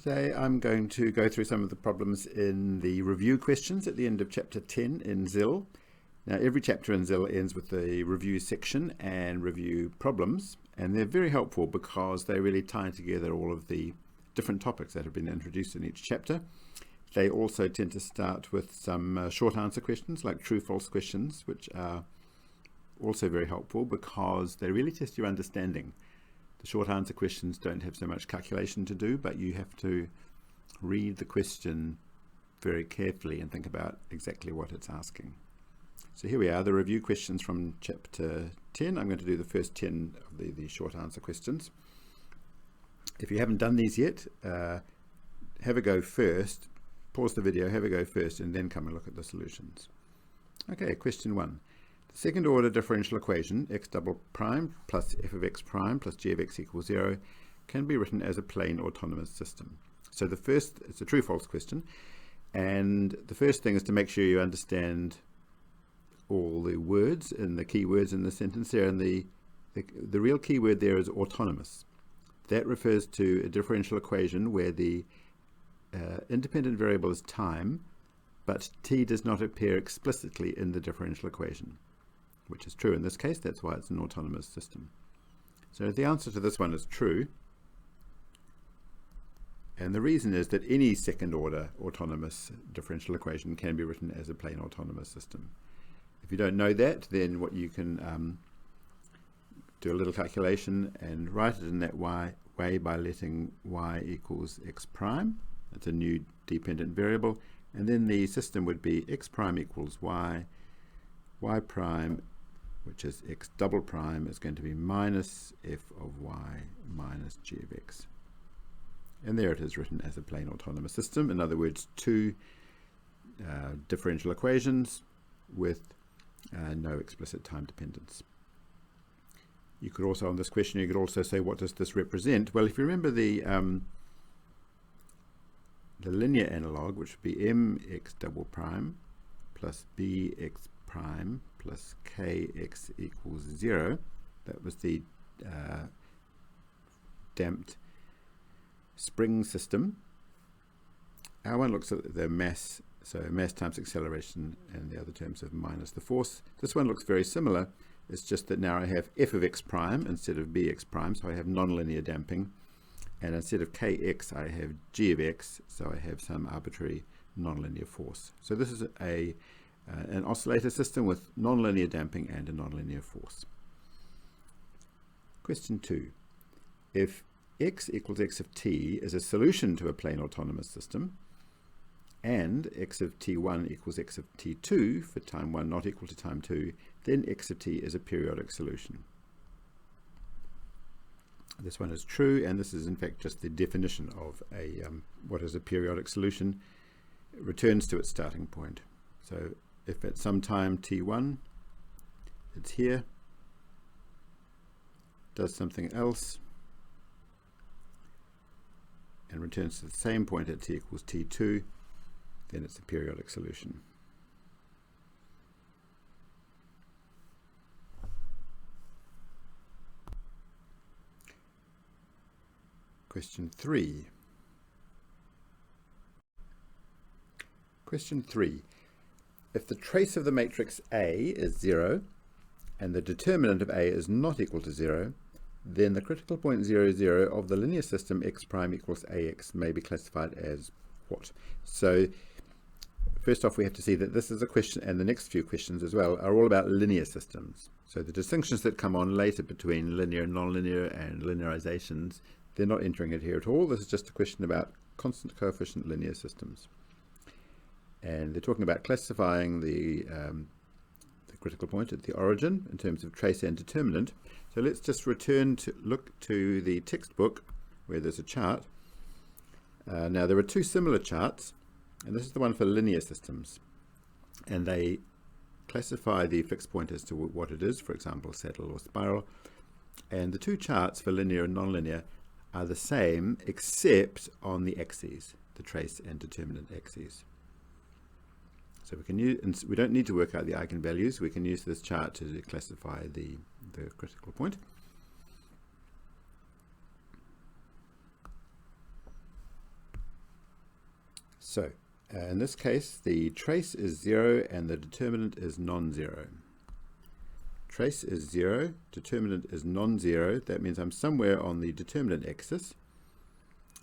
Today I'm going to go through some of the problems in the review questions at the end of chapter 10 in ZIL. Now every chapter in ZIL ends with the review section and review problems, and they're very helpful because they really tie together all of the different topics that have been introduced in each chapter. They also tend to start with some short answer questions like true-false questions, which are also very helpful because they really test your understanding. The short answer questions don't have so much calculation to do, but you have to read the question very carefully and think about exactly what it's asking. So here we are, the review questions from chapter 10. I'm going to do the first 10 of the short answer questions. If you haven't done these yet, have a go first. Pause the video, have a go first, and then come and look at the solutions. Okay, question 1. The second order differential equation, x double prime plus f of x prime plus g of x equals 0, can be written as a plane autonomous system. So the first, it's a true-false question, and the first thing is to make sure you understand all the words and the key words in the sentence there, and the real key word there is autonomous. That refers to a differential equation where the independent variable is time, but t does not appear explicitly in the differential equation, which is true in this case. That's why it's an autonomous system. So the answer to this one is true, and the reason is that any second order autonomous differential equation can be written as a plane autonomous system. If you don't know that, then what you can do a little calculation and write it in that way by letting y equals x prime. That's a new dependent variable, and then the system would be x prime equals y, y prime, which is x double prime, is going to be minus f of y minus g of x. And there it is written as a plane autonomous system. In other words, two differential equations with no explicit time dependence. You could also, on this question, you could also say, what does this represent? Well, if you remember the linear analog, which would be mx double prime plus bx prime plus kx equals 0. That was the damped spring system. Our one looks at the mass, so mass times acceleration, and the other terms of minus the force. This one looks very similar. It's just that now I have f of x prime instead of bx prime, so I have nonlinear damping. And instead of kx, I have g of x, so I have some arbitrary nonlinear force. So this is an oscillator system with nonlinear damping and a nonlinear force. Question 2. If x equals x of t is a solution to a plane autonomous system, and x of t1 equals x of t2 for time 1 not equal to time 2, then x of t is a periodic solution. This one is true, and this is in fact just the definition of what is a periodic solution. It returns to its starting point. So if at some time t1 it's here, does something else, and returns to the same point at t equals t2, then it's a periodic solution. Question 3. Question 3. If the trace of the matrix A is 0 and the determinant of A is not equal to 0, then the critical point 0, 0 of the linear system x prime equals ax may be classified as what? So first off, we have to see that this is a question, and the next few questions as well are all about linear systems. So the distinctions that come on later between linear and nonlinear and linearizations, they're not entering it here at all. This is just a question about constant coefficient linear systems. And they're talking about classifying the critical point at the origin in terms of trace and determinant. So let's just return to look to the textbook where there's a chart. Now there are two similar charts, and this is the one for linear systems. And they classify the fixed point as to what it is, for example, saddle or spiral. And the two charts for linear and nonlinear are the same except on the axes, the trace and determinant axes. So we can use, we don't need to work out the eigenvalues. We can use this chart to classify the critical point. So in this case, the trace is 0 and the determinant is non-zero. Trace is 0, determinant is non-zero. That means I'm somewhere on the determinant axis.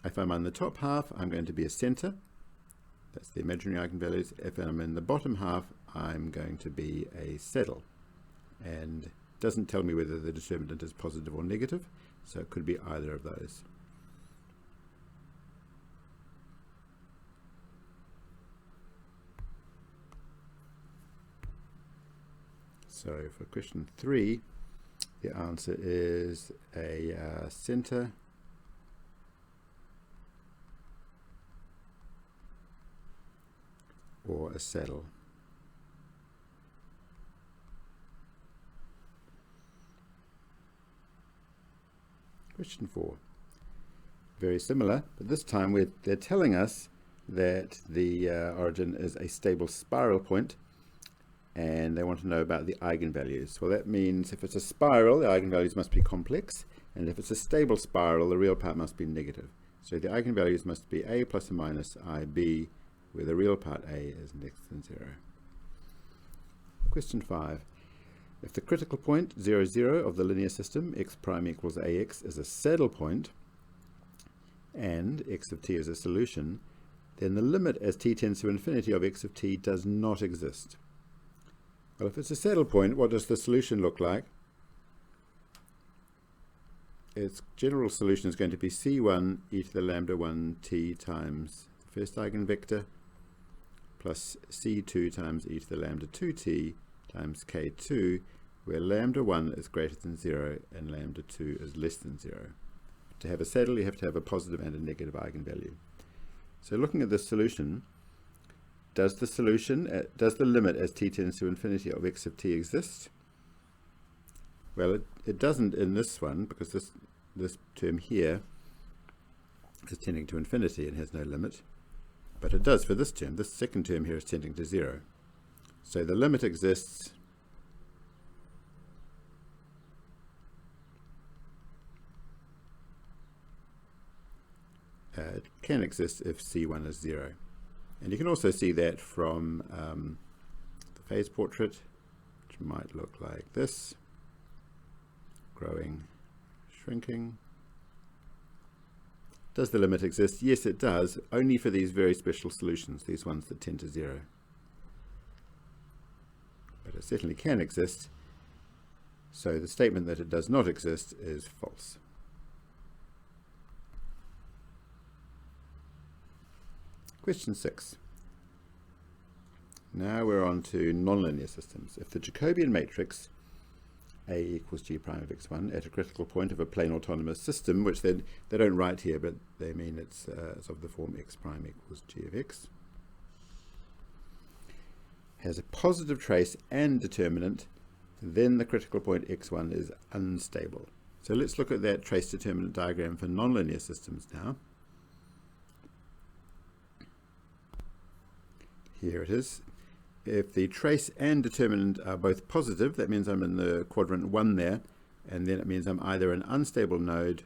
If I'm on the top half, I'm going to be a center. That's the imaginary eigenvalues. If I'm in the bottom half, I'm going to be a saddle. And it doesn't tell me whether the determinant is positive or negative, so it could be either of those. So for question 3, the answer is a center or a saddle. Question 4. Very similar, but this time they're telling us that the origin is a stable spiral point, and they want to know about the eigenvalues. Well, that means if it's a spiral, the eigenvalues must be complex, and if it's a stable spiral, the real part must be negative. So the eigenvalues must be a plus or minus ib, where the real part a is less than 0. Question 5. If the critical point 0, 0 of the linear system x prime equals ax is a saddle point, and x of t is a solution, then the limit as t tends to infinity of x of t does not exist. Well, if it's a saddle point, what does the solution look like? Its general solution is going to be c1 e to the lambda 1 t times the first eigenvector plus c2 times e to the lambda 2t times k2, where lambda 1 is greater than 0 and lambda 2 is less than 0. To have a saddle, you have to have a positive and a negative eigenvalue. So looking at this solution, does the limit as t tends to infinity of x of t exist? Well, it doesn't in this one, because this term here is tending to infinity and has no limit. But it does for this term. This second term here is tending to 0. So the limit exists it can exist if c1 is 0. And you can also see that from the phase portrait, which might look like this: growing, shrinking. Does the limit exist? Yes, it does, only for these very special solutions, these ones that tend to 0. But it certainly can exist, so the statement that it does not exist is false. Question 6. Now we're on to nonlinear systems. If the Jacobian matrix A equals G prime of x1 at a critical point of a plane autonomous system, which they don't write here, but they mean it's of the form x prime equals G of x, has a positive trace and determinant, then the critical point x1 is unstable. So let's look at that trace determinant diagram for nonlinear systems now. Here it is. If the trace and determinant are both positive, that means I'm in the quadrant 1 there, and then it means I'm either an unstable node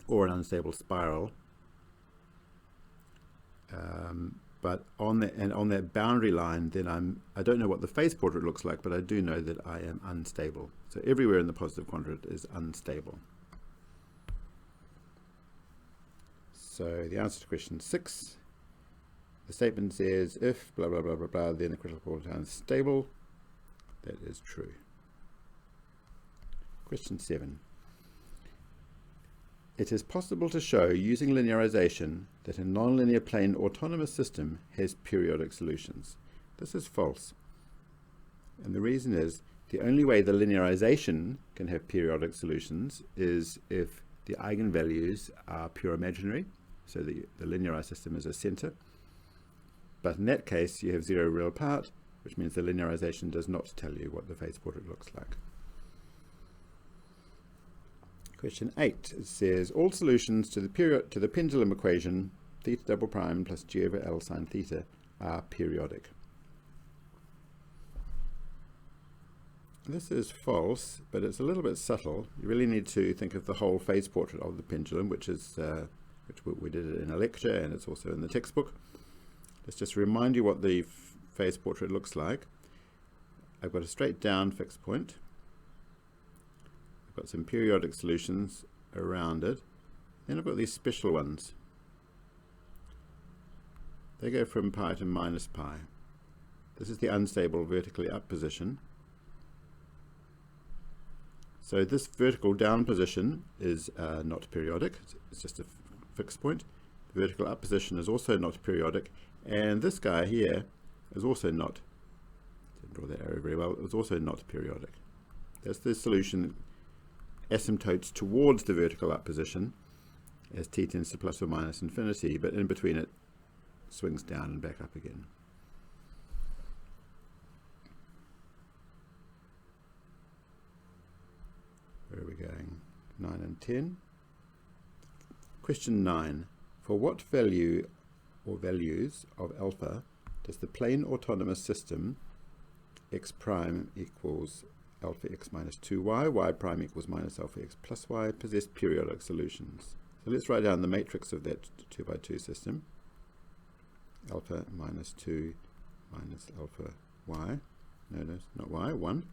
or an unstable spiral. But on that boundary line, then I don't know what the phase portrait looks like, but I do know that I am unstable. So everywhere in the positive quadrant is unstable. So the answer to question 6. The statement says if blah blah blah blah blah, then the critical point is stable. That is true. Question 7. It is possible to show using linearization that a nonlinear plane autonomous system has periodic solutions. This is false. And the reason is the only way the linearization can have periodic solutions is if the eigenvalues are pure imaginary. So the linearized system is a center. But in that case, you have 0 real part, which means the linearization does not tell you what the phase portrait looks like. Question 8, it says all solutions to the pendulum equation theta double prime plus g over L sine theta are periodic. This is false, but it's a little bit subtle. You really need to think of the whole phase portrait of the pendulum, which is which we did it in a lecture and it's also in the textbook. Let's just remind you what the phase portrait looks like. I've got a straight down fixed point. I've got some periodic solutions around it. Then I've got these special ones. They go from pi to minus pi. This is the unstable vertically up position. So this vertical down position is not periodic. It's just a fixed point. The vertical up position is also not periodic. And this guy here is also not, didn't draw that arrow very well, it's also not periodic. That's the solution that asymptotes towards the vertical up position as t tends to plus or minus infinity, but in between it swings down and back up again. Where are we going? 9 and 10. Question 9. For what value or values of alpha does the plane autonomous system x prime equals alpha x minus 2y, y prime equals minus alpha x plus y possess periodic solutions? So let's write down the matrix of that 2 by 2 system. Alpha minus 2 minus alpha y. No, not y, 1.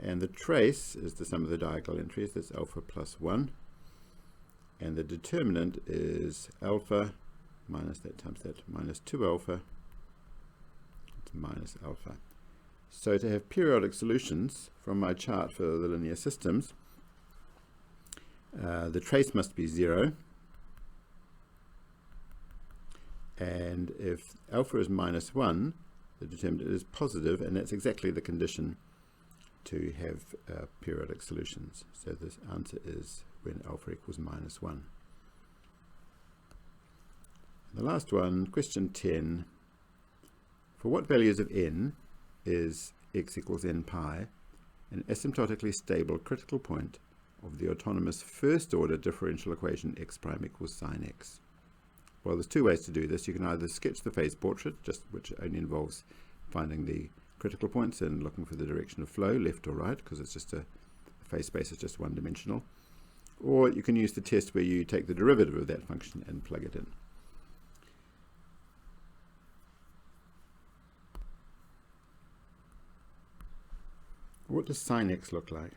And the trace is the sum of the diagonal entries. That's alpha plus 1. And the determinant is alpha minus that times that minus 2 alpha. It's minus alpha. So to have periodic solutions from my chart for the linear systems, the trace must be 0. And if alpha is minus 1, the determinant is positive, and that's exactly the condition to have periodic solutions. So this answer is when alpha equals minus 1. The last one, question 10. For what values of n is x equals n pi an asymptotically stable critical point of the autonomous first order differential equation x prime equals sine x? Well, there's two ways to do this. You can either sketch the phase portrait, which only involves finding the critical points and looking for the direction of flow, left or right, because it's just the phase space is just one dimensional. Or you can use the test where you take the derivative of that function and plug it in. What does sine x look like?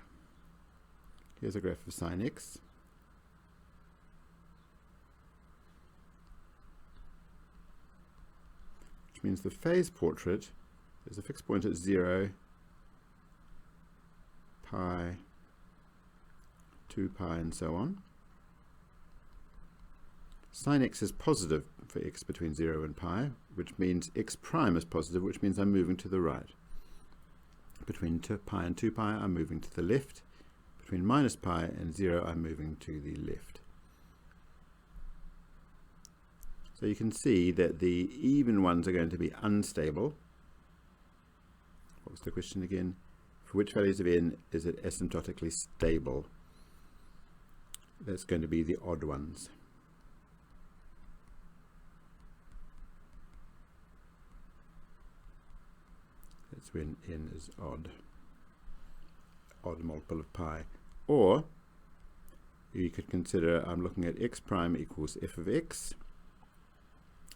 Here's a graph of sine x. Which means the phase portrait is a fixed point at 0, pi, 2 pi, and so on. Sine x is positive for x between 0 and pi, which means x prime is positive, which means I'm moving to the right. Between pi and 2 pi, I'm moving to the left. Between minus pi and 0, I'm moving to the left. So you can see that the even ones are going to be unstable. What was the question again? For which values of n is it asymptotically stable? That's going to be the odd ones. That's when n is odd multiple of pi. Or you could consider I'm looking at x prime equals f of x.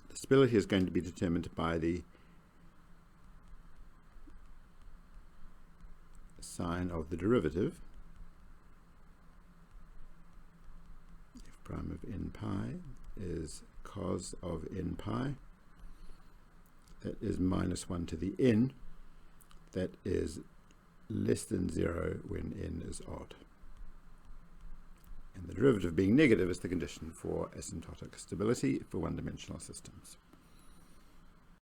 The stability is going to be determined by the sign of the derivative. F prime of n pi is cos of n pi. That is minus 1 to the n. That is less than 0 when n is odd. And the derivative being negative is the condition for asymptotic stability for one-dimensional systems.